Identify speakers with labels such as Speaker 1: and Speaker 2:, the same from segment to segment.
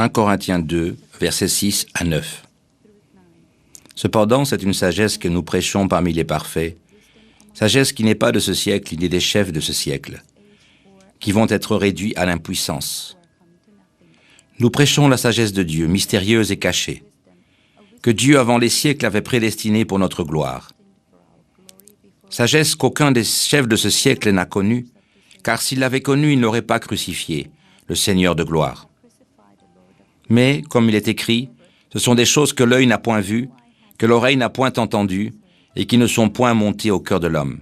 Speaker 1: 1 Corinthiens 2, versets 6 à 9. Cependant, c'est une sagesse que nous prêchons parmi les parfaits, sagesse qui n'est pas de ce siècle ni des chefs de ce siècle, qui vont être réduits à l'impuissance. Nous prêchons la sagesse de Dieu, mystérieuse et cachée, que Dieu avant les siècles avait prédestinée pour notre gloire. Sagesse qu'aucun des chefs de ce siècle n'a connue, car s'il l'avait connue, il n'aurait pas crucifié le Seigneur de gloire. Mais, comme il est écrit, ce sont des choses que l'œil n'a point vues, que l'oreille n'a point entendues, et qui ne sont point montées au cœur de l'homme.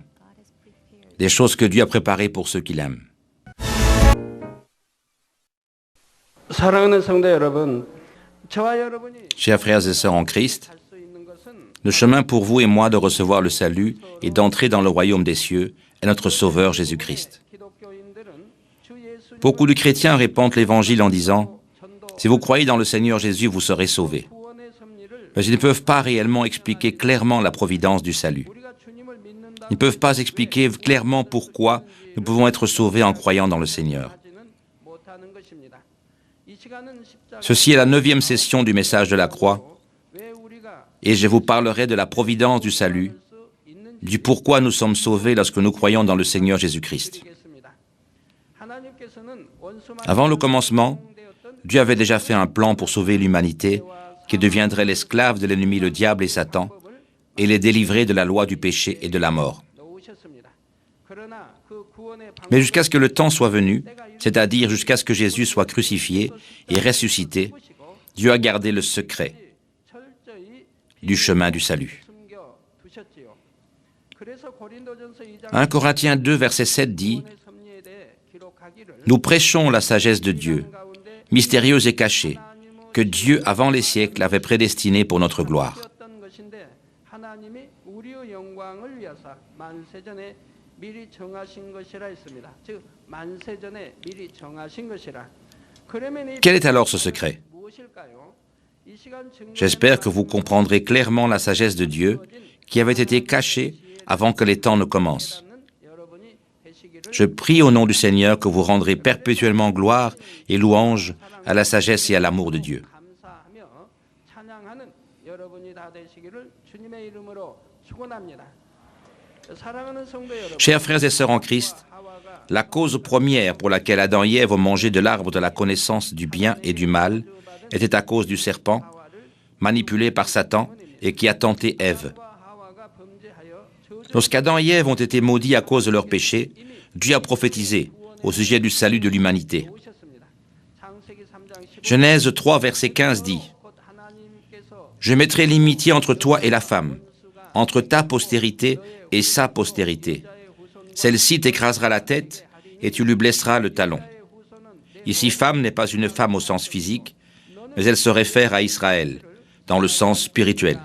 Speaker 1: Des choses que Dieu a préparées pour ceux qu'il aime. Chers frères et sœurs en Christ, le chemin pour vous et moi de recevoir le salut et d'entrer dans le royaume des cieux est notre Sauveur Jésus-Christ. Beaucoup de chrétiens répandent l'Évangile en disant « Si vous croyez dans le Seigneur Jésus, vous serez sauvés ». Mais ils ne peuvent pas réellement expliquer clairement la providence du salut. Ils ne peuvent pas expliquer clairement pourquoi nous pouvons être sauvés en croyant dans le Seigneur. Ceci est la 9e session du message de la croix, et je vous parlerai de la providence du salut, du pourquoi nous sommes sauvés lorsque nous croyons dans le Seigneur Jésus-Christ. Avant le commencement, Dieu avait déjà fait un plan pour sauver l'humanité, qui deviendrait l'esclave de l'ennemi, le diable et Satan, et les délivrer de la loi du péché et de la mort. Mais jusqu'à ce que le temps soit venu, c'est-à-dire jusqu'à ce que Jésus soit crucifié et ressuscité, Dieu a gardé le secret du chemin du salut. 1 Corinthiens 2, verset 7 dit « Nous prêchons la sagesse de Dieu, mystérieuse et cachée, que Dieu, avant les siècles, avait prédestinée pour notre gloire. » Quel est alors ce secret? J'espère que vous comprendrez clairement la sagesse de Dieu qui avait été cachée avant que les temps ne commencent. Je prie au nom du Seigneur que vous rendrez perpétuellement gloire et louange à la sagesse et à l'amour de Dieu. Chers frères et sœurs en Christ, la cause première pour laquelle Adam et Ève ont mangé de l'arbre de la connaissance du bien et du mal était à cause du serpent, manipulé par Satan et qui a tenté Ève. Lorsqu'Adam et Ève ont été maudits à cause de leur péché, Dieu a prophétisé au sujet du salut de l'humanité. Genèse 3, verset 15 dit « Je mettrai l'amitié entre toi et la femme, entre ta postérité et sa postérité. Celle-ci t'écrasera la tête et tu lui blesseras le talon. » Ici, femme n'est pas une femme au sens physique, mais elle se réfère à Israël, dans le sens spirituel.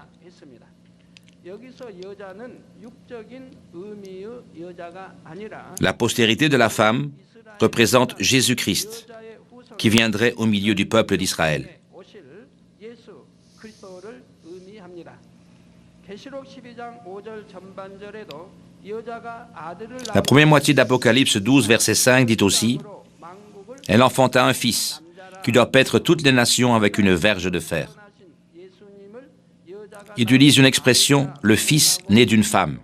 Speaker 1: La postérité de la femme représente Jésus-Christ, qui viendrait au milieu du peuple d'Israël. La première moitié d'Apocalypse 12, verset 5 dit aussi « Elle enfanta un fils, qui doit paître toutes les nations avec une verge de fer. » Il utilise une expression « le fils né d'une femme ».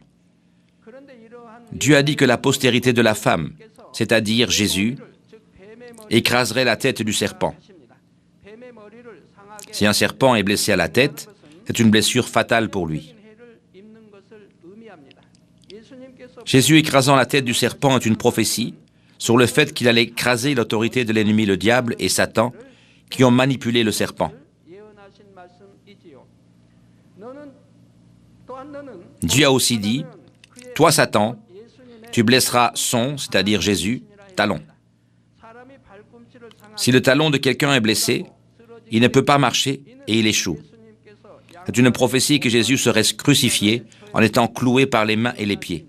Speaker 1: Dieu a dit que la postérité de la femme, c'est-à-dire Jésus, écraserait la tête du serpent. Si un serpent est blessé à la tête, c'est une blessure fatale pour lui. Jésus écrasant la tête du serpent est une prophétie sur le fait qu'il allait écraser l'autorité de l'ennemi, le diable et Satan, qui ont manipulé le serpent. Dieu a aussi dit « Toi, Satan, tu blesseras son, c'est-à-dire Jésus, talon. » Si le talon de quelqu'un est blessé, il ne peut pas marcher et il échoue. C'est une prophétie que Jésus serait crucifié en étant cloué par les mains et les pieds.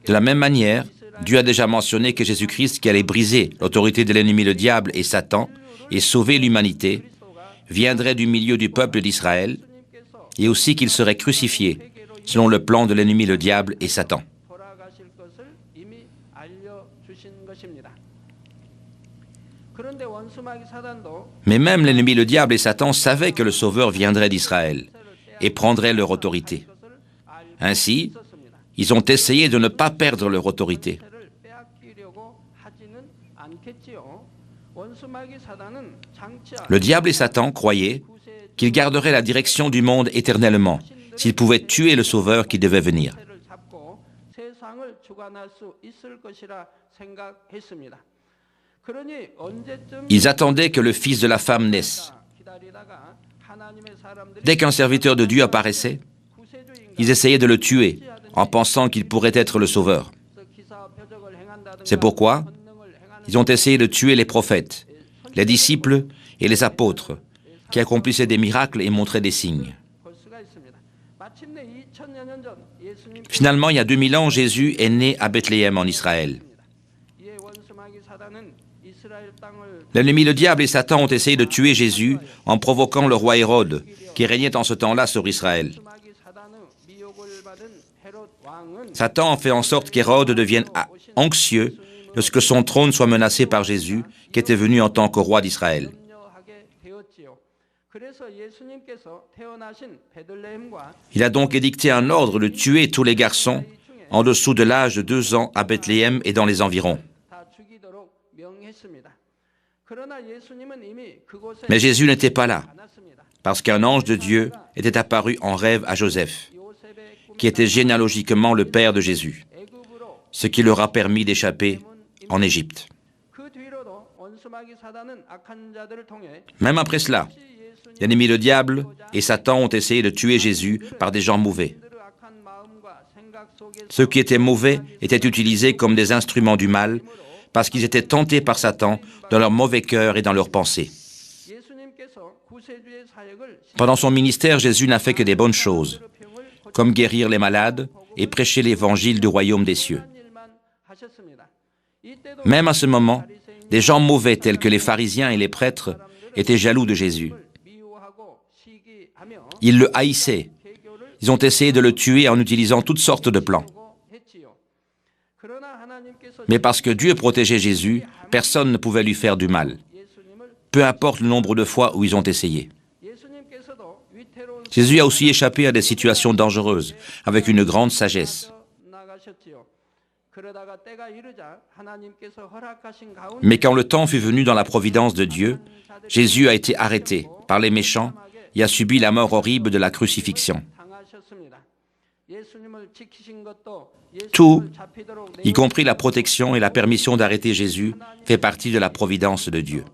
Speaker 1: De la même manière, Dieu a déjà mentionné que Jésus-Christ, qui allait briser l'autorité de l'ennemi, le diable et Satan, et sauver l'humanité, viendrait du milieu du peuple d'Israël, et aussi qu'il serait crucifié, selon le plan de l'ennemi, le diable et Satan. Mais même l'ennemi, le diable et Satan savaient que le Sauveur viendrait d'Israël et prendrait leur autorité. Ainsi, ils ont essayé de ne pas perdre leur autorité. Le diable et Satan croyaient qu'ils garderaient la direction du monde éternellement s'ils pouvaient tuer le Sauveur qui devait venir. Ils attendaient que le Fils de la femme naisse. Dès qu'un serviteur de Dieu apparaissait, ils essayaient de le tuer en pensant qu'il pourrait être le Sauveur. C'est pourquoi ils ont essayé de tuer les prophètes, les disciples et les apôtres qui accomplissaient des miracles et montraient des signes. Finalement, il y a 2000 ans, Jésus est né à Bethléem en Israël. L'ennemi, le diable et Satan ont essayé de tuer Jésus en provoquant le roi Hérode, qui régnait en ce temps-là sur Israël. Satan a fait en sorte qu'Hérode devienne anxieux lorsque son trône soit menacé par Jésus, qui était venu en tant que roi d'Israël. Il a donc édicté un ordre de tuer tous les garçons en dessous de l'âge de 2 ans à Bethléem et dans les environs. Mais Jésus n'était pas là, parce qu'un ange de Dieu était apparu en rêve à Joseph, qui était généalogiquement le père de Jésus, ce qui leur a permis d'échapper en Égypte. Même après cela, l'ennemi, le diable et Satan ont essayé de tuer Jésus par des gens mauvais. Ceux qui étaient mauvais étaient utilisés comme des instruments du mal parce qu'ils étaient tentés par Satan dans leur mauvais cœur et dans leurs pensées. Pendant son ministère, Jésus n'a fait que des bonnes choses, comme guérir les malades et prêcher l'évangile du royaume des cieux. Même à ce moment, des gens mauvais tels que les pharisiens et les prêtres étaient jaloux de Jésus. Ils le haïssaient. Ils ont essayé de le tuer en utilisant toutes sortes de plans. Mais parce que Dieu protégeait Jésus, personne ne pouvait lui faire du mal, peu importe le nombre de fois où ils ont essayé. Jésus a aussi échappé à des situations dangereuses, avec une grande sagesse. Mais quand le temps fut venu dans la providence de Dieu, Jésus a été arrêté par les méchants et a subi la mort horrible de la crucifixion. Tout, y compris la protection et la permission d'arrêter Jésus, fait partie de la providence de Dieu.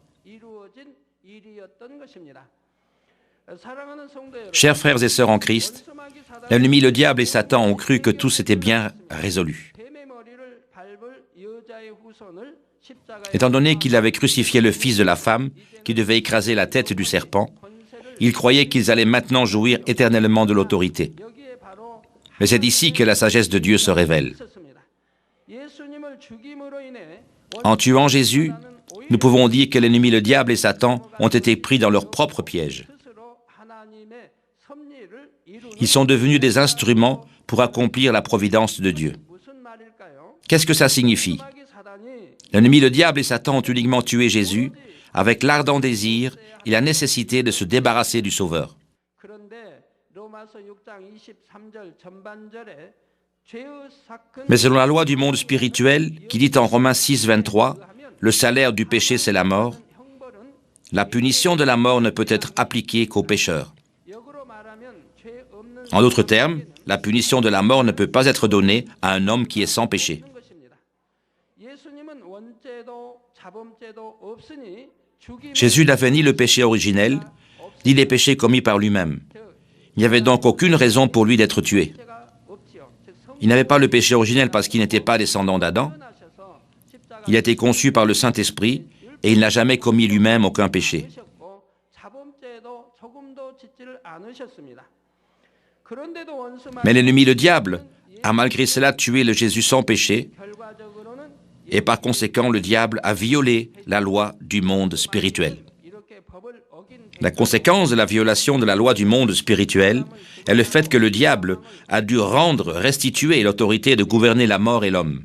Speaker 1: Chers frères et sœurs en Christ, l'ennemi, le diable et Satan ont cru que tout s'était bien résolu. Étant donné qu'il avait crucifié le fils de la femme, qui devait écraser la tête du serpent, ils croyaient qu'ils allaient maintenant jouir éternellement de l'autorité. Mais c'est ici que la sagesse de Dieu se révèle. En tuant Jésus, nous pouvons dire que l'ennemi, le diable et Satan ont été pris dans leur propre piège. Ils sont devenus des instruments pour accomplir la providence de Dieu. Qu'est-ce que ça signifie? L'ennemi, le diable et Satan ont uniquement tué Jésus avec l'ardent désir et la nécessité de se débarrasser du Sauveur. Mais selon la loi du monde spirituel, qui dit en Romains 6, 23, « Le salaire du péché, c'est la mort », la punition de la mort ne peut être appliquée qu'aux pécheurs. En d'autres termes, la punition de la mort ne peut pas être donnée à un homme qui est sans péché. Jésus n'avait ni le péché originel, ni les péchés commis par lui-même. Il n'y avait donc aucune raison pour lui d'être tué. Il n'avait pas le péché originel parce qu'il n'était pas descendant d'Adam. Il a été conçu par le Saint-Esprit et il n'a jamais commis lui-même aucun péché. Mais l'ennemi, le diable, a malgré cela tué le Jésus sans péché et par conséquent, le diable a violé la loi du monde spirituel. La conséquence de la violation de la loi du monde spirituel est le fait que le diable a dû restituer l'autorité de gouverner la mort et l'homme.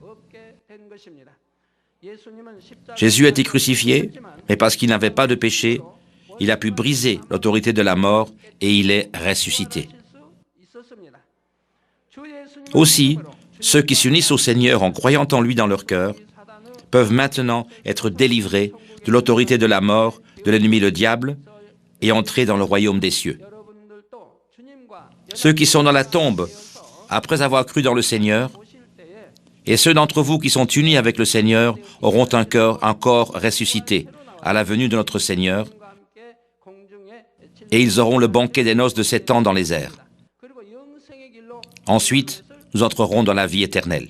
Speaker 1: Jésus a été crucifié, mais parce qu'il n'avait pas de péché, il a pu briser l'autorité de la mort et il est ressuscité. Aussi, ceux qui s'unissent au Seigneur en croyant en lui dans leur cœur peuvent maintenant être délivrés de l'autorité de la mort, de l'ennemi le diable, et entrer dans le royaume des cieux. Ceux qui sont dans la tombe, après avoir cru dans le Seigneur, et ceux d'entre vous qui sont unis avec le Seigneur auront un corps ressuscité à la venue de notre Seigneur, et ils auront le banquet des noces de 7 ans dans les airs. Ensuite, nous entrerons dans la vie éternelle.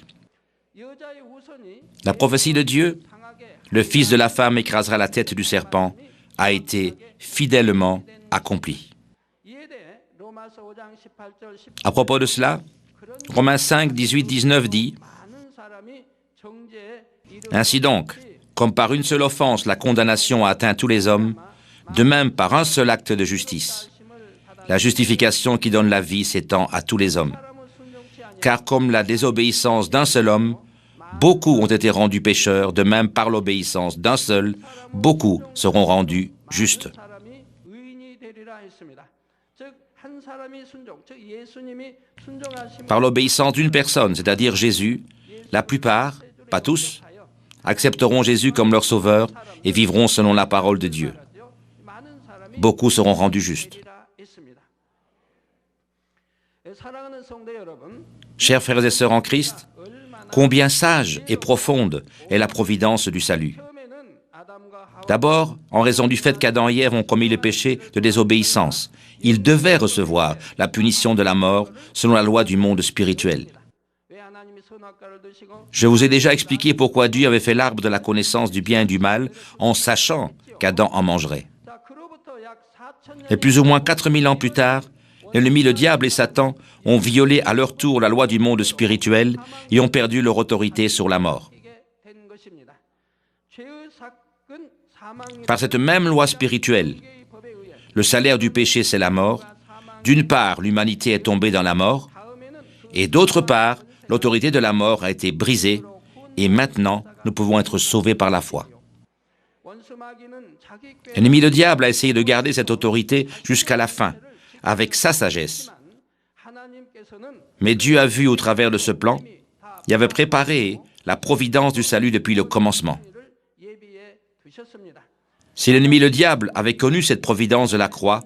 Speaker 1: La prophétie de Dieu, le fils de la femme écrasera la tête du serpent, a été fidèlement accomplie. À propos de cela, Romains 5, 18, 19 dit « Ainsi donc, comme par une seule offense la condamnation a atteint tous les hommes, de même par un seul acte de justice, la justification qui donne la vie s'étend à tous les hommes. Car comme la désobéissance d'un seul homme, beaucoup ont été rendus pécheurs, de même par l'obéissance d'un seul, beaucoup seront rendus justes. » Par l'obéissance d'une personne, c'est-à-dire Jésus, la plupart, pas tous, accepteront Jésus comme leur sauveur et vivront selon la parole de Dieu. Beaucoup seront rendus justes. Chers frères et sœurs en Christ, combien sage et profonde est la providence du salut. D'abord, en raison du fait qu'Adam et Ève ont commis le péché de désobéissance, ils devaient recevoir la punition de la mort selon la loi du monde spirituel. Je vous ai déjà expliqué pourquoi Dieu avait fait l'arbre de la connaissance du bien et du mal en sachant qu'Adam en mangerait. Et plus ou moins 4000 ans plus tard, l'ennemi, le diable et Satan ont violé à leur tour la loi du monde spirituel et ont perdu leur autorité sur la mort. Par cette même loi spirituelle, le salaire du péché, c'est la mort. D'une part, l'humanité est tombée dans la mort, et d'autre part, l'autorité de la mort a été brisée, et maintenant, nous pouvons être sauvés par la foi. L'ennemi, le diable, a essayé de garder cette autorité jusqu'à la fin, avec sa sagesse. Mais Dieu a vu au travers de ce plan, il avait préparé la providence du salut depuis le commencement. Si l'ennemi, le diable, avait connu cette providence de la croix,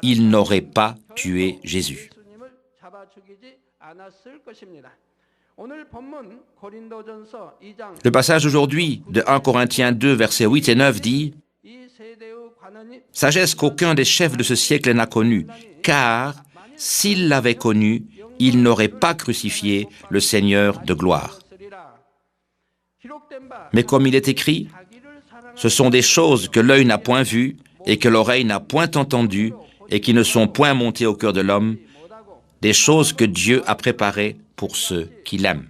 Speaker 1: il n'aurait pas tué Jésus. Le passage d'aujourd'hui de 1 Corinthiens 2, versets 8 et 9 dit « Sagesse qu'aucun des chefs de ce siècle n'a connue, car s'il l'avait connue, il n'aurait pas crucifié le Seigneur de gloire. Mais comme il est écrit, ce sont des choses que l'œil n'a point vues et que l'oreille n'a point entendues et qui ne sont point montées au cœur de l'homme, des choses que Dieu a préparées pour ceux qui l'aiment. »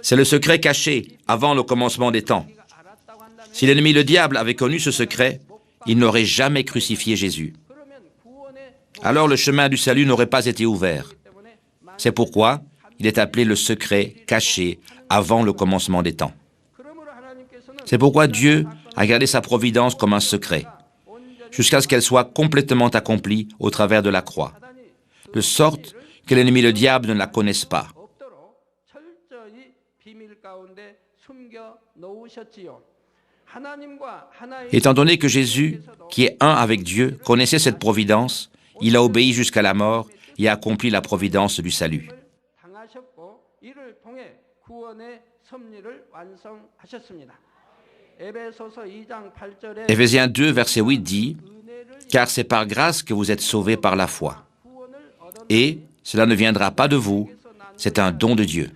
Speaker 1: C'est le secret caché avant le commencement des temps. Si l'ennemi, le diable, avait connu ce secret, il n'aurait jamais crucifié Jésus. Alors le chemin du salut n'aurait pas été ouvert. C'est pourquoi il est appelé le secret caché avant le commencement des temps. C'est pourquoi Dieu a gardé sa providence comme un secret, jusqu'à ce qu'elle soit complètement accomplie au travers de la croix, de sorte que l'ennemi, le diable, ne la connaisse pas. Étant donné que Jésus, qui est un avec Dieu, connaissait cette providence, il a obéi jusqu'à la mort et a accompli la providence du salut. Éphésiens 2, verset 8 dit « Car c'est par grâce que vous êtes sauvés par la foi. Et cela ne viendra pas de vous, c'est un don de Dieu. »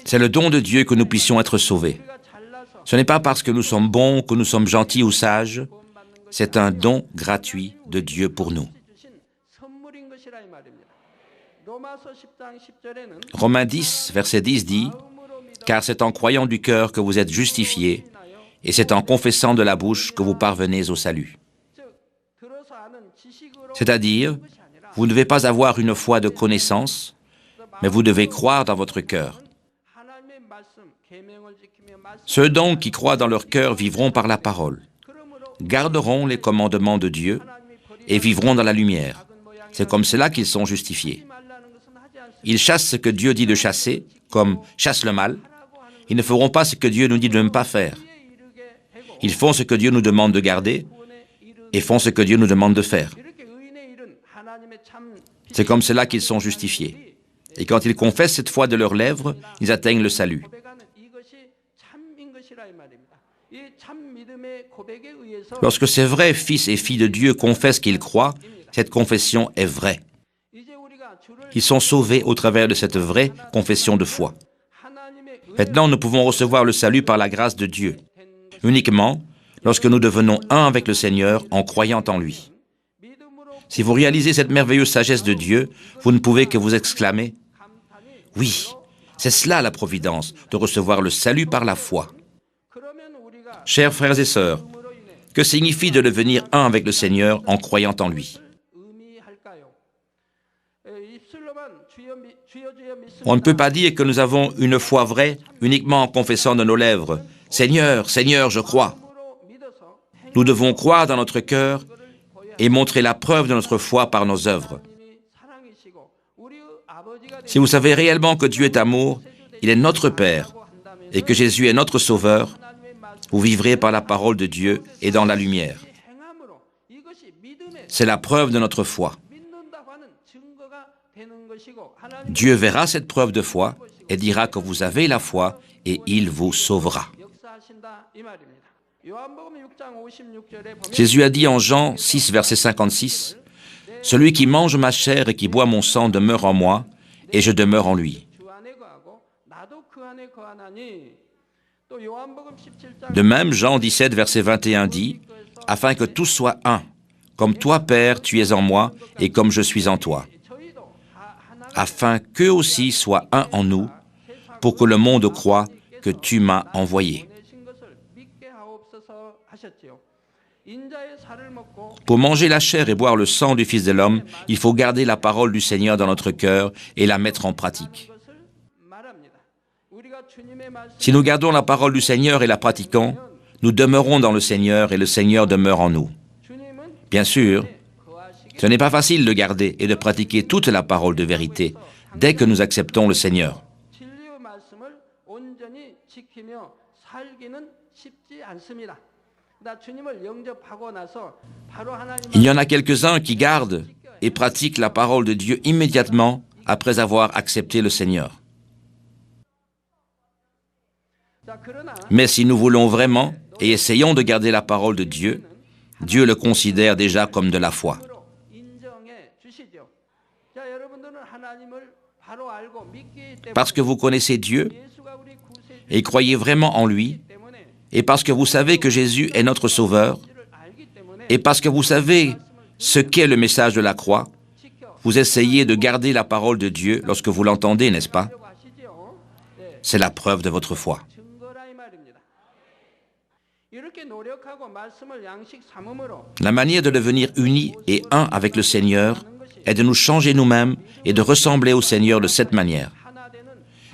Speaker 1: C'est le don de Dieu que nous puissions être sauvés. Ce n'est pas parce que nous sommes bons, que nous sommes gentils ou sages, c'est un don gratuit de Dieu pour nous. Romains 10, verset 10 dit « Car c'est en croyant du cœur que vous êtes justifiés, et c'est en confessant de la bouche que vous parvenez au salut. » C'est-à-dire, Vous ne devez pas avoir une foi de connaissance, mais vous devez croire dans votre cœur. Ceux donc qui croient dans leur cœur vivront par la parole, garderont les commandements de Dieu et vivront dans la lumière. C'est comme cela qu'ils sont justifiés. Ils chassent ce que Dieu dit de chasser, comme chasse le mal. Ils ne feront pas ce que Dieu nous dit de ne pas faire. Ils font ce que Dieu nous demande de garder et font ce que Dieu nous demande de faire. C'est comme cela qu'ils sont justifiés. Et quand ils confessent cette foi de leurs lèvres, ils atteignent le salut. Lorsque ces vrais fils et filles de Dieu confessent qu'ils croient, cette confession est vraie. Ils sont sauvés au travers de cette vraie confession de foi. Maintenant, nous pouvons recevoir le salut par la grâce de Dieu, uniquement lorsque nous devenons un avec le Seigneur en croyant en lui. Si vous réalisez cette merveilleuse sagesse de Dieu, vous ne pouvez que vous exclamer « Oui, c'est cela la providence, de recevoir le salut par la foi. » Chers frères et sœurs, que signifie de devenir un avec le Seigneur en croyant en lui? On ne peut pas dire que nous avons une foi vraie uniquement en confessant de nos lèvres « Seigneur, Seigneur, je crois ». Nous devons croire dans notre cœur et montrer la preuve de notre foi par nos œuvres. Si vous savez réellement que Dieu est amour, il est notre Père et que Jésus est notre Sauveur, vous vivrez par la parole de Dieu et dans la lumière. C'est la preuve de notre foi. Dieu verra cette preuve de foi et dira que vous avez la foi et il vous sauvera. Jésus a dit en Jean 6, verset 56, « Celui qui mange ma chair et qui boit mon sang demeure en moi, et je demeure en lui. » De même, Jean 17, verset 21 dit, « Afin que tous soient un, comme toi, Père, tu es en moi, et comme je suis en toi. Afin qu'eux aussi soient un en nous, pour que le monde croie que tu m'as envoyé. » Pour manger la chair et boire le sang du Fils de l'homme, il faut garder la parole du Seigneur dans notre cœur et la mettre en pratique. Si nous gardons la parole du Seigneur et la pratiquons, nous demeurons dans le Seigneur et le Seigneur demeure en nous. Bien sûr, ce n'est pas facile de garder et de pratiquer toute la parole de vérité dès que nous acceptons le Seigneur. Il y en a quelques-uns qui gardent et pratiquent la parole de Dieu immédiatement après avoir accepté le Seigneur. Mais si nous voulons vraiment et essayons de garder la parole de Dieu, Dieu le considère déjà comme de la foi. Parce que vous connaissez Dieu et croyez vraiment en lui, et parce que vous savez que Jésus est notre Sauveur, et parce que vous savez ce qu'est le message de la croix, vous essayez de garder la parole de Dieu lorsque vous l'entendez, n'est-ce pas? C'est la preuve de votre foi. La manière de devenir unis et un avec le Seigneur est de nous changer nous-mêmes et de ressembler au Seigneur de cette manière.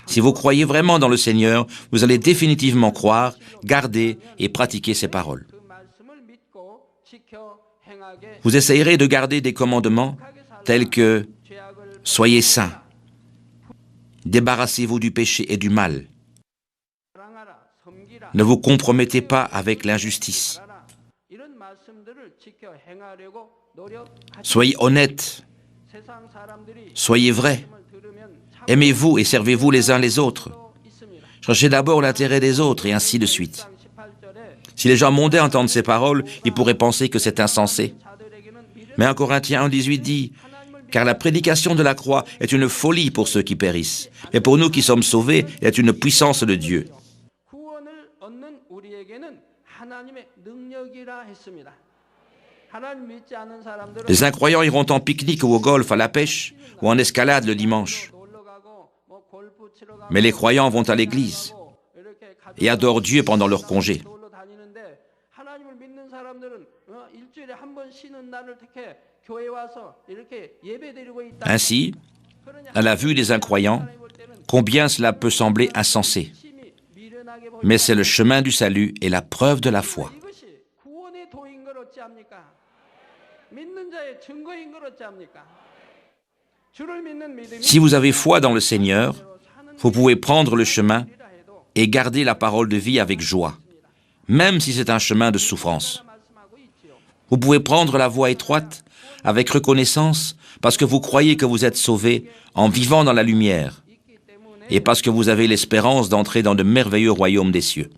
Speaker 1: Si vous croyez vraiment dans le Seigneur, vous allez définitivement croire, garder et pratiquer ses paroles. Vous essayerez de garder des commandements tels que « Soyez saints »,« Débarrassez-vous du péché et du mal », « Ne vous compromettez pas avec l'injustice », « Soyez honnêtes »,« Soyez vrais », « Aimez-vous et servez-vous les uns les autres », « Cherchez d'abord l'intérêt des autres » et ainsi de suite. Si les gens mondains entendent ces paroles, ils pourraient penser que c'est insensé. Mais 1 Corinthiens 1,18 dit « Car la prédication de la croix est une folie pour ceux qui périssent, mais pour nous qui sommes sauvés, elle est une puissance de Dieu. » Les incroyants iront en pique-nique ou au golf, à la pêche ou en escalade le dimanche. Mais les croyants vont à l'église et adorent Dieu pendant leur congé. Ainsi, à la vue des incroyants, combien cela peut sembler insensé. Mais c'est le chemin du salut et la preuve de la foi. Si vous avez foi dans le Seigneur, vous pouvez prendre le chemin et garder la parole de vie avec joie, même si c'est un chemin de souffrance. Vous pouvez prendre la voie étroite avec reconnaissance parce que vous croyez que vous êtes sauvés en vivant dans la lumière et parce que vous avez l'espérance d'entrer dans de merveilleux royaumes des cieux.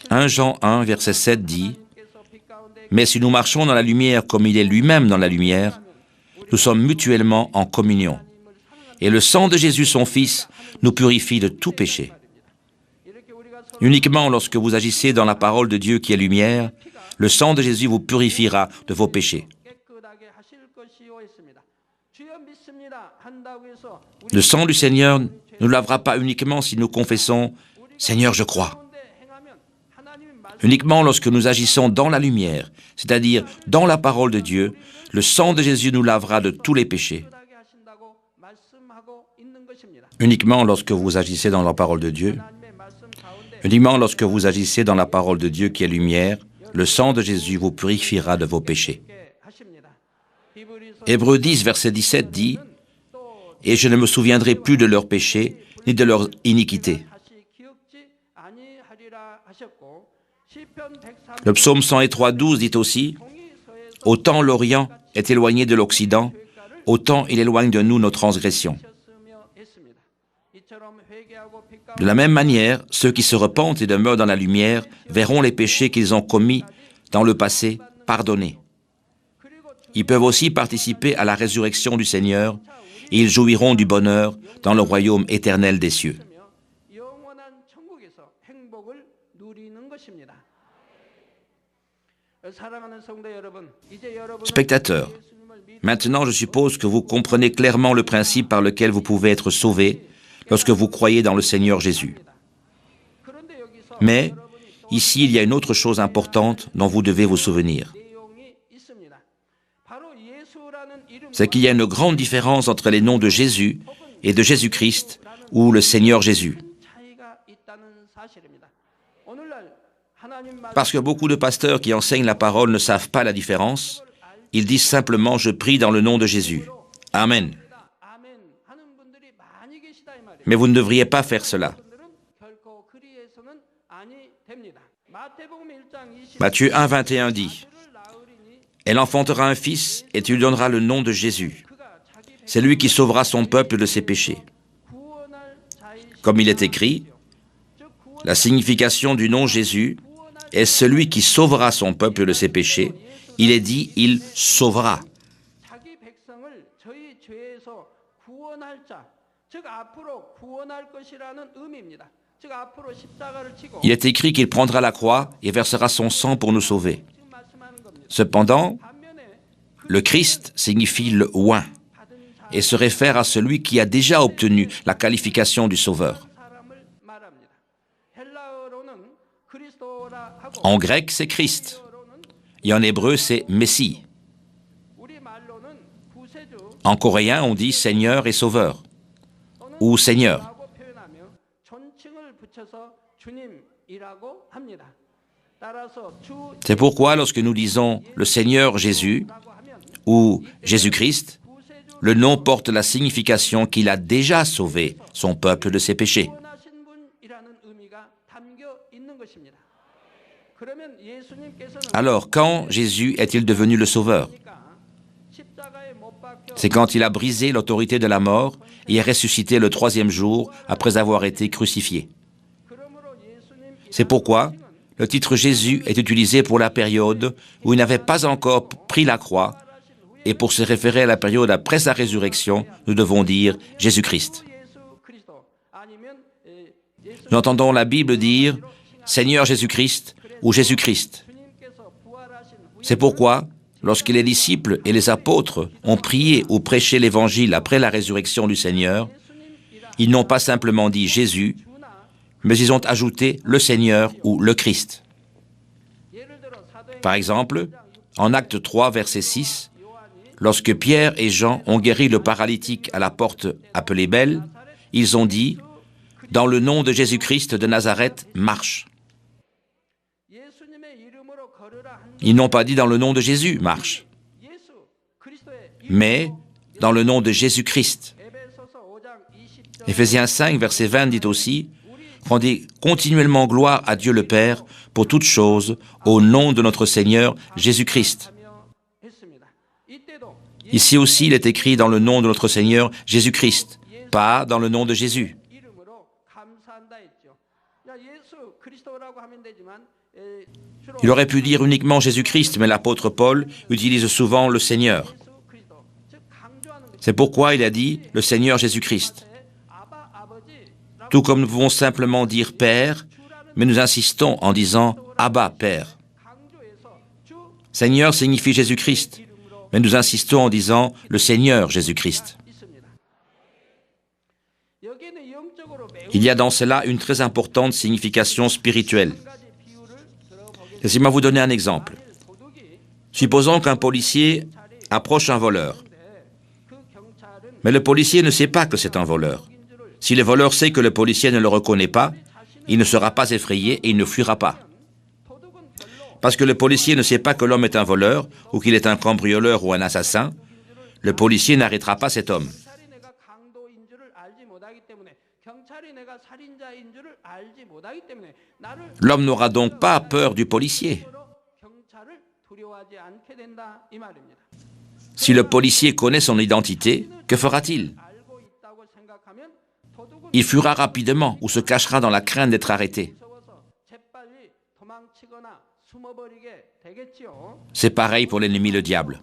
Speaker 1: 1 Jean 1, verset 7 dit « Mais si nous marchons dans la lumière comme il est lui-même dans la lumière, nous sommes mutuellement en communion. Et le sang de Jésus, son Fils, nous purifie de tout péché. » Uniquement lorsque vous agissez dans la parole de Dieu qui est lumière, le sang de Jésus vous purifiera de vos péchés. Le sang du Seigneur ne nous lavera pas uniquement si nous confessons « Seigneur, je crois ». Uniquement lorsque nous agissons dans la lumière, c'est-à-dire dans la parole de Dieu, le sang de Jésus nous lavera de tous les péchés. Uniquement lorsque vous agissez dans la parole de Dieu, uniquement lorsque vous agissez dans la parole de Dieu qui est lumière, le sang de Jésus vous purifiera de vos péchés. Hébreux 10, verset 17 dit « Et je ne me souviendrai plus de leurs péchés, ni de leurs iniquités. » Le psaume 103, 12 dit aussi « Autant l'Orient est éloigné de l'Occident, autant il éloigne de nous nos transgressions. » De la même manière, ceux qui se repentent et demeurent dans la lumière verront les péchés qu'ils ont commis dans le passé pardonnés. Ils peuvent aussi participer à la résurrection du Seigneur et ils jouiront du bonheur dans le royaume éternel des cieux. Spectateurs, maintenant je suppose que vous comprenez clairement le principe par lequel vous pouvez être sauvés lorsque vous croyez dans le Seigneur Jésus. Mais, ici, il y a une autre chose importante dont vous devez vous souvenir. C'est qu'il y a une grande différence entre les noms de Jésus et de Jésus-Christ ou le Seigneur Jésus. Parce que beaucoup de pasteurs qui enseignent la parole ne savent pas la différence, ils disent simplement « Je prie dans le nom de Jésus ». Amen. Mais vous ne devriez pas faire cela. Matthieu 1, 21 dit « Elle enfantera un fils et tu lui donneras le nom de Jésus. C'est lui qui sauvera son peuple de ses péchés. » Comme il est écrit, la signification du nom Jésus est celui qui sauvera son peuple de ses péchés. Il est dit « il sauvera ». Il est écrit qu'il prendra la croix et versera son sang pour nous sauver. Cependant, le Christ signifie le oint et se réfère à celui qui a déjà obtenu la qualification du Sauveur. En grec, c'est Christ, et en hébreu, c'est Messie. En coréen, on dit Seigneur et Sauveur, ou Seigneur. C'est pourquoi lorsque nous disons le Seigneur Jésus ou Jésus-Christ, le nom porte la signification qu'il a déjà sauvé son peuple de ses péchés. Alors, quand Jésus est-il devenu le Sauveur? C'est quand il a brisé l'autorité de la mort et est ressuscité le 3e jour après avoir été crucifié. C'est pourquoi le titre Jésus est utilisé pour la période où il n'avait pas encore pris la croix, et pour se référer à la période après sa résurrection, nous devons dire Jésus-Christ. Nous entendons la Bible dire Seigneur Jésus-Christ ou Jésus-Christ. C'est pourquoi, lorsque les disciples et les apôtres ont prié ou prêché l'Évangile après la résurrection du Seigneur, Ils n'ont pas simplement dit Jésus, mais ils ont ajouté le Seigneur ou le Christ. Par exemple, en Acte 3, verset 6, lorsque Pierre et Jean ont guéri le paralytique à la porte appelée Belle, ils ont dit « Dans le nom de Jésus-Christ de Nazareth, marche ». Ils n'ont pas dit « Dans le nom de Jésus, marche », mais « Dans le nom de Jésus-Christ ». Éphésiens 5, verset 20 dit aussi « Rendez continuellement gloire à Dieu le Père pour toutes choses, au nom de notre Seigneur Jésus-Christ ». Ici aussi, il est écrit dans le nom de notre Seigneur Jésus-Christ, pas dans le nom de Jésus. Il aurait pu dire uniquement Jésus-Christ, mais l'apôtre Paul utilise souvent le Seigneur. C'est pourquoi il a dit le Seigneur Jésus-Christ. Tout comme nous pouvons simplement dire Père, mais nous insistons en disant Abba, Père. Seigneur signifie Jésus-Christ, mais nous insistons en disant le Seigneur Jésus-Christ. Il y a dans cela une très importante signification spirituelle. Laissez-moi vous donner un exemple. Supposons qu'un policier approche un voleur. Mais le policier ne sait pas que c'est un voleur. Si le voleur sait que le policier ne le reconnaît pas, il ne sera pas effrayé et il ne fuira pas. Parce que le policier ne sait pas que l'homme est un voleur, ou qu'il est un cambrioleur ou un assassin, le policier n'arrêtera pas cet homme. L'homme n'aura donc pas peur du policier. Si le policier connaît son identité, que fera-t-il? Il fuira rapidement ou se cachera dans la crainte d'être arrêté. C'est pareil pour l'ennemi, le diable.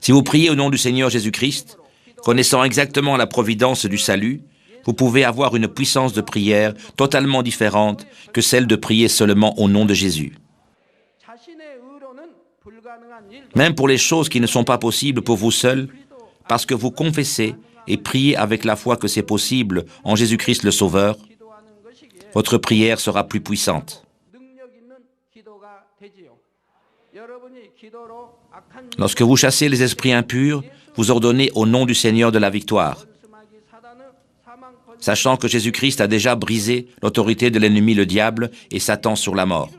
Speaker 1: Si vous priez au nom du Seigneur Jésus-Christ, connaissant exactement la providence du salut, vous pouvez avoir une puissance de prière totalement différente que celle de prier seulement au nom de Jésus. Même pour les choses qui ne sont pas possibles pour vous seul, parce que vous confessez et priez avec la foi que c'est possible en Jésus-Christ le Sauveur, votre prière sera plus puissante. Lorsque vous chassez les esprits impurs, vous ordonnez au nom du Seigneur de la victoire, sachant que Jésus-Christ a déjà brisé l'autorité de l'ennemi, le diable, et Satan sur la mort.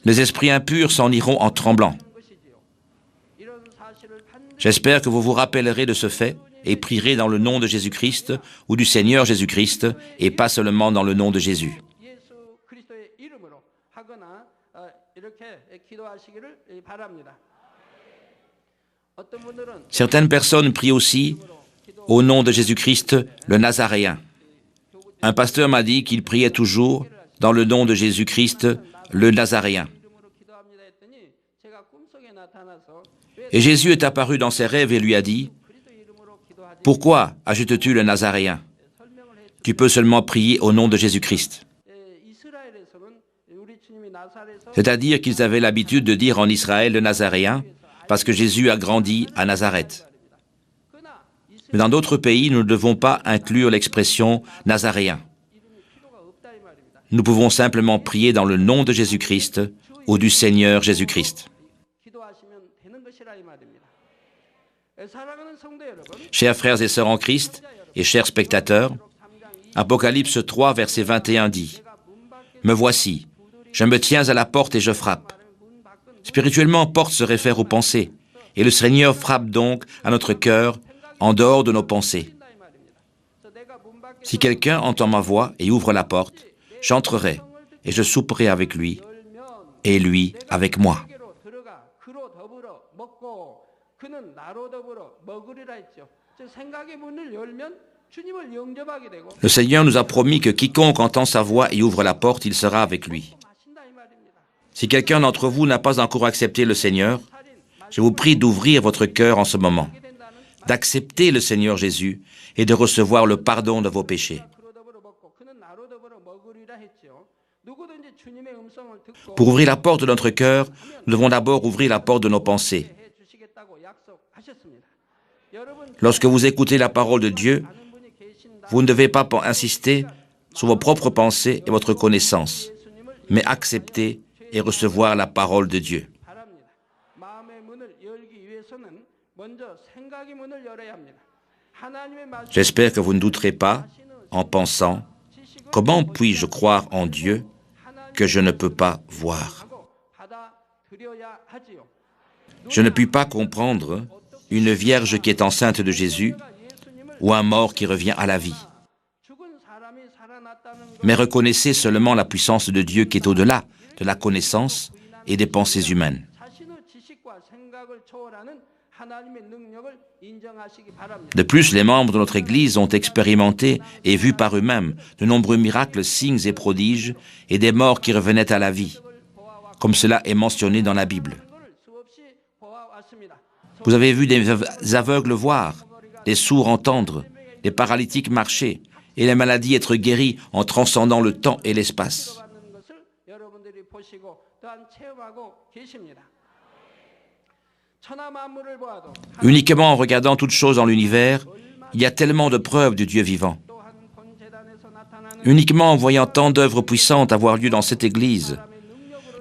Speaker 1: Les esprits impurs s'en iront en tremblant. J'espère que vous vous rappellerez de ce fait et prierez dans le nom de Jésus-Christ ou du Seigneur Jésus-Christ et pas seulement dans le nom de Jésus. Certaines personnes prient aussi au nom de Jésus-Christ, le Nazaréen. Un pasteur m'a dit qu'il priait toujours dans le nom de Jésus-Christ, le Nazaréen. Et Jésus est apparu dans ses rêves et lui a dit « Pourquoi ajoutes-tu le Nazaréen? Tu peux seulement prier au nom de Jésus-Christ. » C'est-à-dire qu'ils avaient l'habitude de dire en Israël le Nazaréen, parce que Jésus a grandi à Nazareth. Mais dans d'autres pays, nous ne devons pas inclure l'expression « Nazaréen ». Nous pouvons simplement prier dans le nom de Jésus-Christ ou du Seigneur Jésus-Christ. Chers frères et sœurs en Christ et chers spectateurs, Apocalypse 3, verset 21 dit « Me voici, je me tiens à la porte et je frappe. » Spirituellement, porte se réfère aux pensées, et le Seigneur frappe donc à notre cœur en dehors de nos pensées. Si quelqu'un entend ma voix et ouvre la porte, j'entrerai et je souperai avec lui et lui avec moi. Le Seigneur nous a promis que quiconque entend sa voix et ouvre la porte, il sera avec lui. Si quelqu'un d'entre vous n'a pas encore accepté le Seigneur, je vous prie d'ouvrir votre cœur en ce moment, d'accepter le Seigneur Jésus et de recevoir le pardon de vos péchés. Pour ouvrir la porte de notre cœur, nous devons d'abord ouvrir la porte de nos pensées. Lorsque vous écoutez la parole de Dieu, vous ne devez pas insister sur vos propres pensées et votre connaissance, mais accepter et recevoir la parole de Dieu. J'espère que vous ne douterez pas en pensant « Comment puis-je croire en Dieu que je ne peux pas voir ?» Je ne puis pas comprendre une vierge qui est enceinte de Jésus ou un mort qui revient à la vie. Mais reconnaissez seulement la puissance de Dieu qui est au-delà de la connaissance et des pensées humaines. De plus, les membres de notre Église ont expérimenté et vu par eux-mêmes de nombreux miracles, signes et prodiges et des morts qui revenaient à la vie, comme cela est mentionné dans la Bible. Vous avez vu des aveugles voir, des sourds entendre, des paralytiques marcher et les maladies être guéries en transcendant le temps et l'espace. Uniquement en regardant toutes choses dans l'univers, il y a tellement de preuves du Dieu vivant. Uniquement en voyant tant d'œuvres puissantes avoir lieu dans cette Église,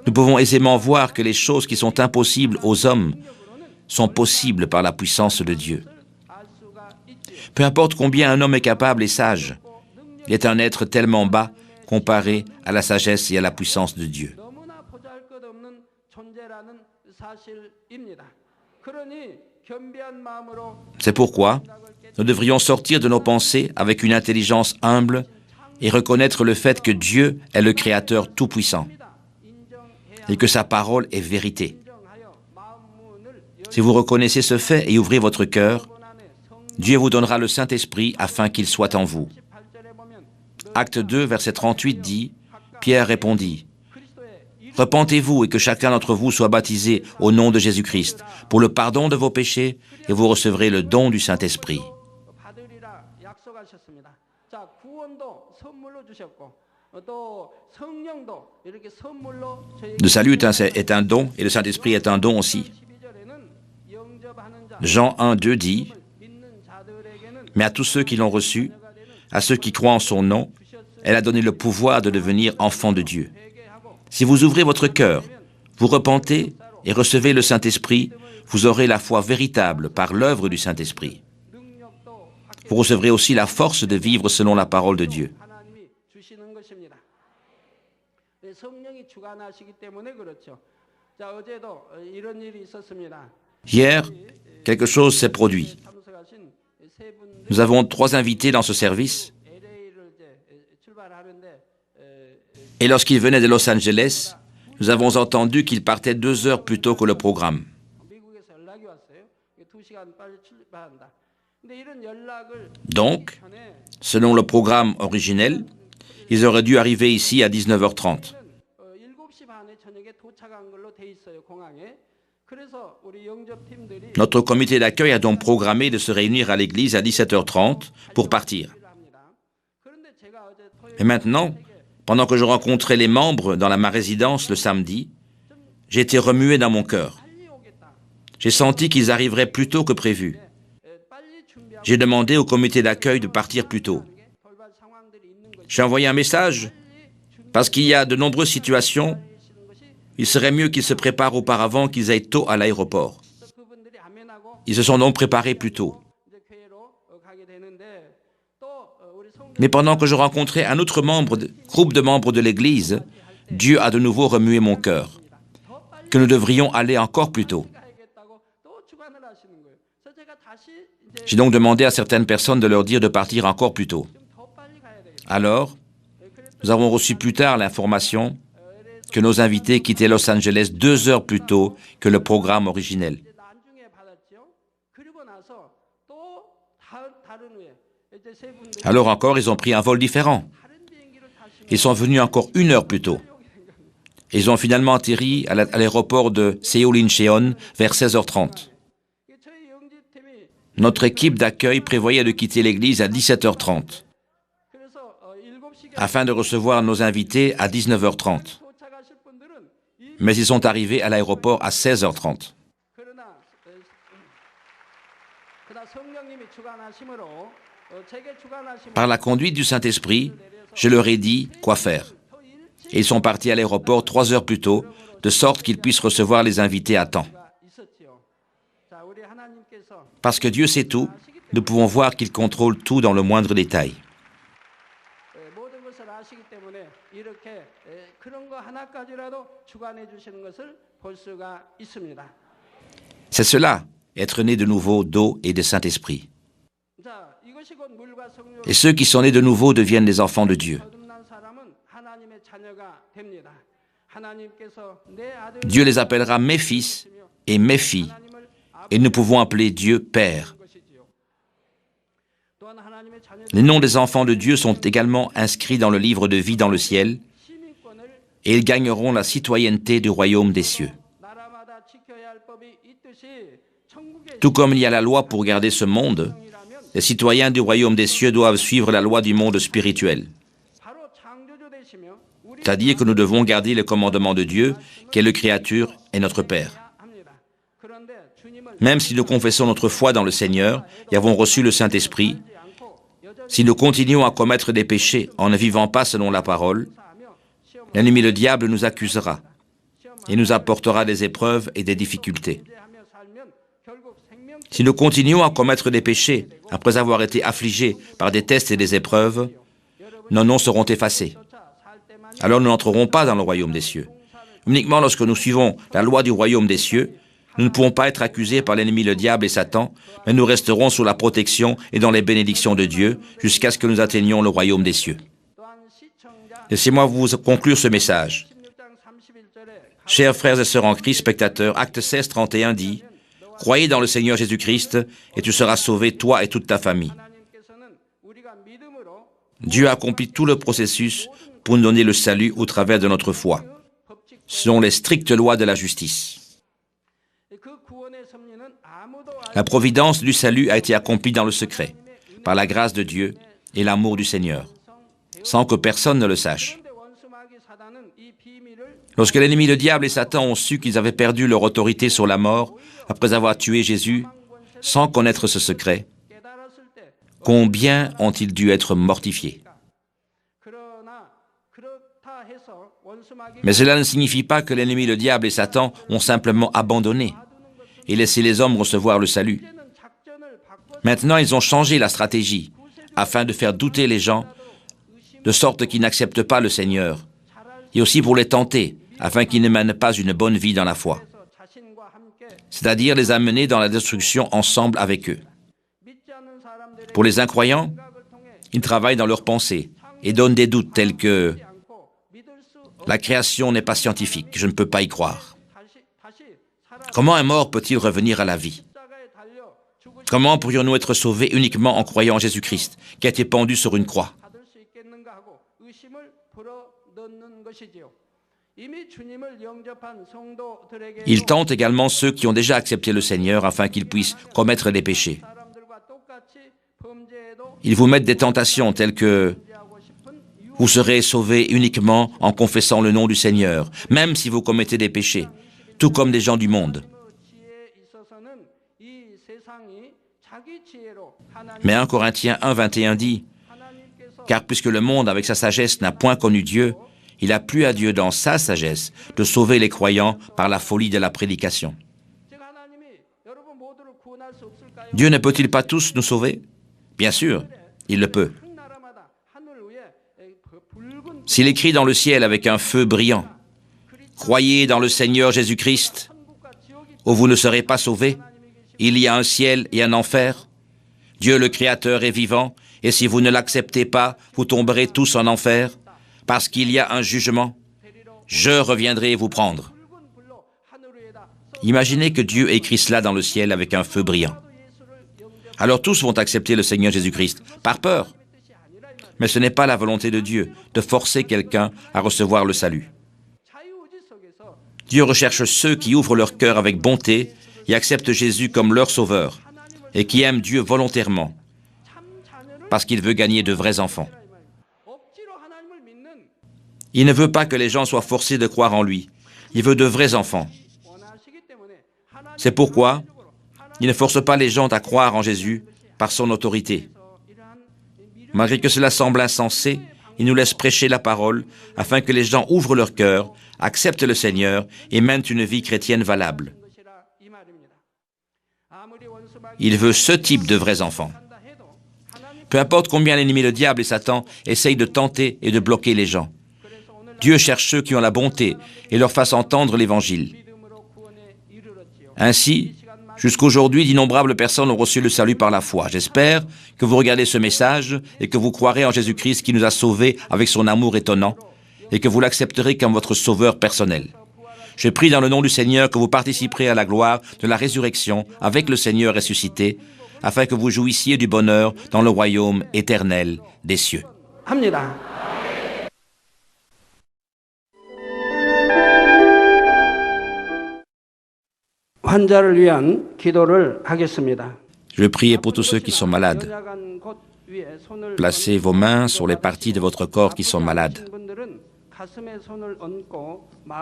Speaker 1: nous pouvons aisément voir que les choses qui sont impossibles aux hommes sont possibles par la puissance de Dieu. Peu importe combien un homme est capable et sage, il est un être tellement bas comparé à la sagesse et à la puissance de Dieu. C'est pourquoi nous devrions sortir de nos pensées avec une intelligence humble et reconnaître le fait que Dieu est le Créateur tout-puissant et que sa parole est vérité. Si vous reconnaissez ce fait et ouvrez votre cœur, Dieu vous donnera le Saint-Esprit afin qu'il soit en vous. Acte 2, verset 38 dit, Pierre répondit, « Repentez-vous et que chacun d'entre vous soit baptisé au nom de Jésus-Christ pour le pardon de vos péchés et vous recevrez le don du Saint-Esprit. » Le salut est un don et le Saint-Esprit est un don aussi. Jean 1, 2 dit, « Mais à tous ceux qui l'ont reçu, à ceux qui croient en son nom, elle a donné le pouvoir de devenir enfants de Dieu. » Si vous ouvrez votre cœur, vous repentez et recevez le Saint-Esprit, vous aurez la foi véritable par l'œuvre du Saint-Esprit. Vous recevrez aussi la force de vivre selon la parole de Dieu. Hier, quelque chose s'est produit. Nous avons 3 invités dans ce service. Et lorsqu'ils venaient de Los Angeles, nous avons entendu qu'ils partaient 2 heures plus tôt que le programme. Donc, selon le programme originel, ils auraient dû arriver ici à 19h30. Notre comité d'accueil a donc programmé de se réunir à l'église à 17h30 pour partir. Et maintenant, pendant que je rencontrais les membres dans ma résidence le samedi, j'ai été remué dans mon cœur. J'ai senti qu'ils arriveraient plus tôt que prévu. J'ai demandé au comité d'accueil de partir plus tôt. J'ai envoyé un message parce qu'il y a de nombreuses situations. Il serait mieux qu'ils se préparent auparavant qu'ils aillent tôt à l'aéroport. Ils se sont donc préparés plus tôt. Mais pendant que je rencontrais un autre groupe de membres de l'Église, Dieu a de nouveau remué mon cœur, que nous devrions aller encore plus tôt. J'ai donc demandé à certaines personnes de leur dire de partir encore plus tôt. Alors, nous avons reçu plus tard l'information que nos invités quittaient Los Angeles 2 heures plus tôt que le programme originel. Alors encore, ils ont pris un vol différent. Ils sont venus encore 1 heure plus tôt. Ils ont finalement atterri à l'aéroport de Seoul-Incheon vers 16h30. Notre équipe d'accueil prévoyait de quitter l'église à 17h30. afin de recevoir nos invités à 19h30. Mais ils sont arrivés à l'aéroport à 16h30. Par la conduite du Saint-Esprit, je leur ai dit quoi faire. Et ils sont partis à l'aéroport 3 heures plus tôt, de sorte qu'ils puissent recevoir les invités à temps. Parce que Dieu sait tout, nous pouvons voir qu'il contrôle tout dans le moindre détail. C'est cela, être né de nouveau d'eau et de Saint-Esprit. Et ceux qui sont nés de nouveau deviennent les enfants de Dieu. Dieu les appellera mes fils et mes filles, et nous pouvons appeler Dieu Père. Les noms des enfants de Dieu sont également inscrits dans le livre de vie dans le ciel, et ils gagneront la citoyenneté du royaume des cieux. Tout comme il y a la loi pour garder ce monde, les citoyens du royaume des cieux doivent suivre la loi du monde spirituel. C'est-à-dire que nous devons garder le commandement de Dieu, qui est le Créateur et notre Père. Même si nous confessons notre foi dans le Seigneur et avons reçu le Saint-Esprit, si nous continuons à commettre des péchés en ne vivant pas selon la parole, l'ennemi le diable nous accusera et nous apportera des épreuves et des difficultés. Si nous continuons à commettre des péchés après avoir été affligés par des tests et des épreuves, nos noms seront effacés. Alors nous n'entrerons pas dans le royaume des cieux. Uniquement lorsque nous suivons la loi du royaume des cieux, nous ne pouvons pas être accusés par l'ennemi le diable et Satan, mais nous resterons sous la protection et dans les bénédictions de Dieu jusqu'à ce que nous atteignions le royaume des cieux. Laissez-moi vous conclure ce message. Chers frères et sœurs en Christ, spectateurs, Acte 16, 31 dit « Croyez dans le Seigneur Jésus-Christ et tu seras sauvé, toi et toute ta famille. » Dieu a accompli tout le processus pour nous donner le salut au travers de notre foi, selon les strictes lois de la justice. La providence du salut a été accomplie dans le secret, par la grâce de Dieu et l'amour du Seigneur, sans que personne ne le sache. Lorsque l'ennemi, le diable et Satan ont su qu'ils avaient perdu leur autorité sur la mort après avoir tué Jésus, sans connaître ce secret, combien ont-ils dû être mortifiés? Mais cela ne signifie pas que l'ennemi, le diable et Satan ont simplement abandonné et laissé les hommes recevoir le salut. Maintenant, ils ont changé la stratégie afin de faire douter les gens, de sorte qu'ils n'acceptent pas le Seigneur, et aussi pour les tenter, afin qu'ils ne mènent pas une bonne vie dans la foi, c'est-à-dire les amener dans la destruction ensemble avec eux. Pour les incroyants, ils travaillent dans leurs pensées et donnent des doutes tels que « la création n'est pas scientifique, je ne peux pas y croire ». Comment un mort peut-il revenir à la vie? Comment pourrions-nous être sauvés uniquement en croyant en Jésus-Christ, qui a été pendu sur une croix? Ils tentent également ceux qui ont déjà accepté le Seigneur afin qu'ils puissent commettre des péchés. Ils vous mettent des tentations telles que vous serez sauvés uniquement en confessant le nom du Seigneur, même si vous commettez des péchés, tout comme des gens du monde. Mais 1 Corinthiens 1, 21 dit « Car puisque le monde avec sa sagesse n'a point connu Dieu, il a plu à Dieu dans sa sagesse de sauver les croyants par la folie de la prédication. » Dieu ne peut-il pas tous nous sauver? Bien sûr, il le peut. S'il écrit dans le ciel avec un feu brillant, « Croyez dans le Seigneur Jésus-Christ, ou vous ne serez pas sauvés. Il y a un ciel et un enfer. Dieu le Créateur est vivant, et si vous ne l'acceptez pas, vous tomberez tous en enfer, parce qu'il y a un jugement. Je reviendrai vous prendre. » Imaginez que Dieu écrit cela dans le ciel avec un feu brillant. Alors tous vont accepter le Seigneur Jésus-Christ, par peur. Mais ce n'est pas la volonté de Dieu de forcer quelqu'un à recevoir le salut. Dieu recherche ceux qui ouvrent leur cœur avec bonté et acceptent Jésus comme leur sauveur, et qui aiment Dieu volontairement, parce qu'il veut gagner de vrais enfants. Il ne veut pas que les gens soient forcés de croire en lui. Il veut de vrais enfants. C'est pourquoi il ne force pas les gens à croire en Jésus par son autorité. Malgré que cela semble insensé, il nous laisse prêcher la parole afin que les gens ouvrent leur cœur, acceptent le Seigneur et mènent une vie chrétienne valable. Il veut ce type de vrais enfants. Peu importe combien l'ennemi, le diable et Satan essayent de tenter et de bloquer les gens. Dieu cherche ceux qui ont la bonté et leur fasse entendre l'Évangile. Ainsi, jusqu'aujourd'hui, d'innombrables personnes ont reçu le salut par la foi. J'espère que vous regardez ce message et que vous croirez en Jésus-Christ qui nous a sauvés avec son amour étonnant et que vous l'accepterez comme votre sauveur personnel. Je prie dans le nom du Seigneur que vous participerez à la gloire de la résurrection avec le Seigneur ressuscité, afin que vous jouissiez du bonheur dans le royaume éternel des cieux. Je vais prier pour tous ceux qui sont malades. Placez vos mains sur les parties de votre corps qui sont malades.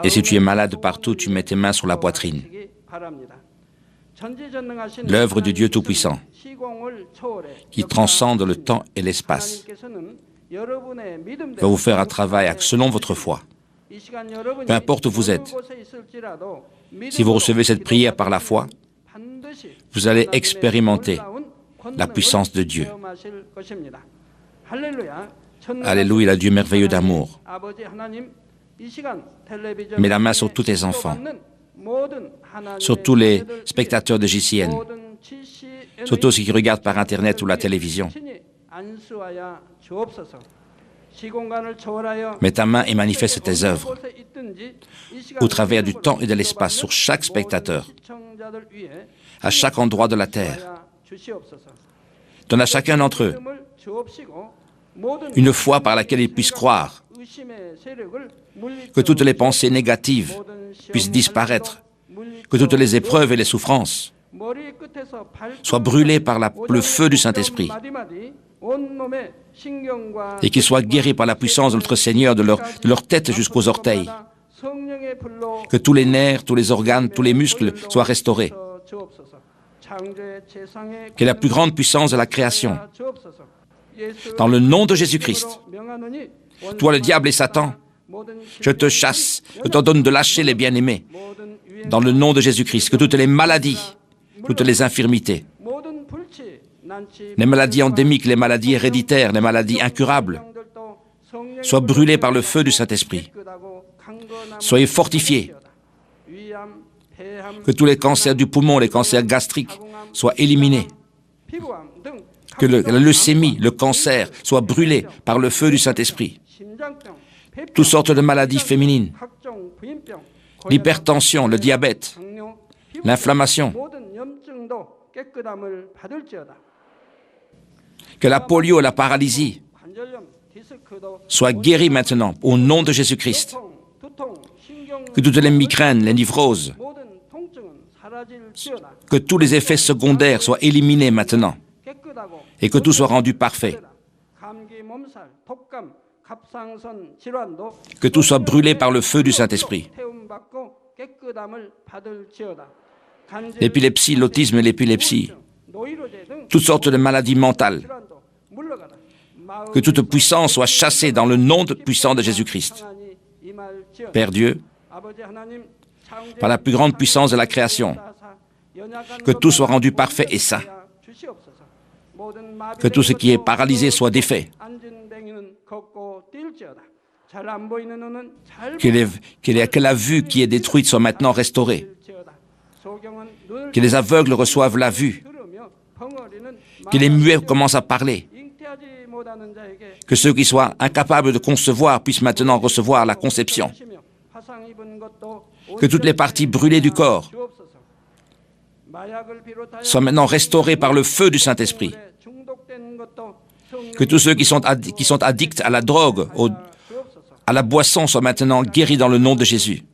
Speaker 1: Et si tu es malade partout, tu mets tes mains sur la poitrine. L'œuvre du Dieu Tout-Puissant, qui transcende le temps et l'espace, va vous faire un travail selon votre foi. Peu importe où vous êtes, si vous recevez cette prière par la foi, vous allez expérimenter la puissance de Dieu. Alléluia, Dieu merveilleux d'amour. Mets la main sur tous tes enfants, sur tous les spectateurs de JCN, sur tous ceux qui regardent par Internet ou la télévision. Mets ta main et manifeste tes œuvres au travers du temps et de l'espace sur chaque spectateur, à chaque endroit de la terre. Donne à chacun d'entre eux une foi par laquelle ils puissent croire, que toutes les pensées négatives puissent disparaître, que toutes les épreuves et les souffrances soient brûlées par le feu du Saint-Esprit et qu'ils soient guéris par la puissance de notre Seigneur de leur tête jusqu'aux orteils, que tous les nerfs, tous les organes, tous les muscles soient restaurés, que la plus grande puissance de la création, dans le nom de Jésus-Christ, toi le diable et Satan, je te chasse, je t'ordonne de lâcher les bien-aimés, dans le nom de Jésus-Christ, que toutes les maladies, toutes les infirmités, les maladies endémiques, les maladies héréditaires, les maladies incurables, soient brûlées par le feu du Saint-Esprit. Soyez fortifiés, que tous les cancers du poumon, les cancers gastriques soient éliminés, que la leucémie, le cancer, soient brûlés par le feu du Saint-Esprit. Toutes sortes de maladies féminines, l'hypertension, le diabète, l'inflammation, que la polio et la paralysie soient guéris maintenant au nom de Jésus-Christ, que toutes les migraines, les névroses, que tous les effets secondaires soient éliminés maintenant et que tout soit rendu parfait, que tout soit brûlé par le feu du Saint-Esprit. L'épilepsie, l'autisme et l'épilepsie, toutes sortes de maladies mentales, que toute puissance soit chassée dans le nom puissant de Jésus-Christ. Père Dieu, par la plus grande puissance de la création, que tout soit rendu parfait et saint, que tout ce qui est paralysé soit défait, que la vue qui est détruite soit maintenant restaurée, que les aveugles reçoivent la vue, que les muets commencent à parler, que ceux qui soient incapables de concevoir puissent maintenant recevoir la conception, que toutes les parties brûlées du corps soient maintenant restaurées par le feu du Saint-Esprit, que tous ceux qui sont addicts à la drogue, à la boisson soient maintenant guéris dans le nom de Jésus,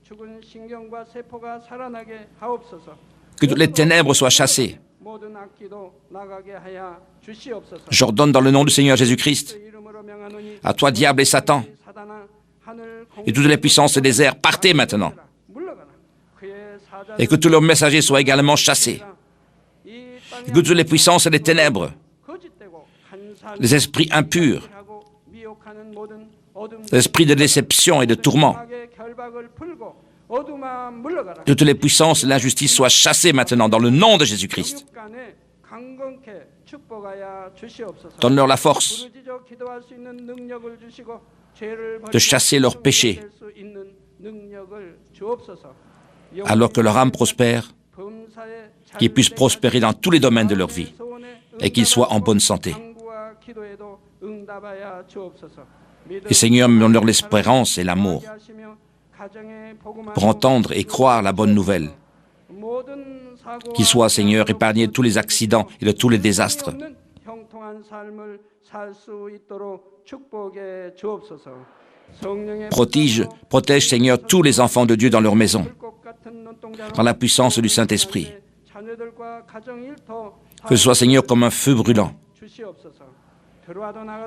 Speaker 1: que toutes les ténèbres soient chassées. J'ordonne dans le nom du Seigneur Jésus-Christ, à toi diable et Satan, Et toutes les puissances des airs, partez maintenant. Et que tous leurs messagers soient également chassés. Et que toutes les puissances des ténèbres, les esprits impurs, les esprits de déception et de tourment, toutes les puissances de l'injustice soient chassées maintenant dans le nom de Jésus-Christ. Donne-leur la force de chasser leurs péchés, alors que leur âme prospère, qu'ils puissent prospérer dans tous les domaines de leur vie et qu'ils soient en bonne santé. Et Seigneur, donne-leur l'espérance et l'amour pour entendre et croire la bonne nouvelle. Qu'ils soient, Seigneur, épargnés de tous les accidents et de tous les désastres. Protège, Seigneur, tous les enfants de Dieu dans leur maison, par la puissance du Saint-Esprit. Que ce soit, Seigneur, comme un feu brûlant.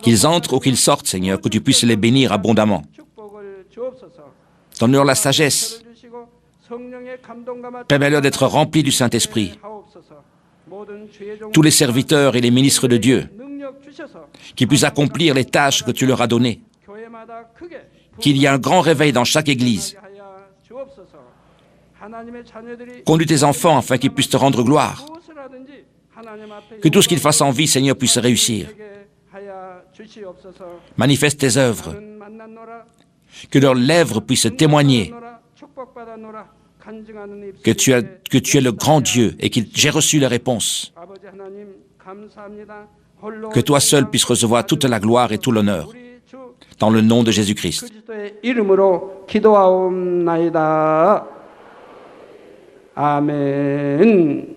Speaker 1: Qu'ils entrent ou qu'ils sortent, Seigneur, que tu puisses les bénir abondamment. Donne-leur la sagesse. Permets-leur d'être remplis du Saint-Esprit. Tous les serviteurs et les ministres de Dieu, qui puissent accomplir les tâches que tu leur as données. Qu'il y ait un grand réveil dans chaque église. Conduis tes enfants afin qu'ils puissent te rendre gloire. Que tout ce qu'ils fassent en vie, Seigneur, puisse réussir. Manifeste tes œuvres. Que leurs lèvres puissent témoigner que tu es le grand Dieu et que j'ai reçu les réponses. Que toi seul puisses recevoir toute la gloire et tout l'honneur. Dans le nom de Jésus-Christ.
Speaker 2: 아멘.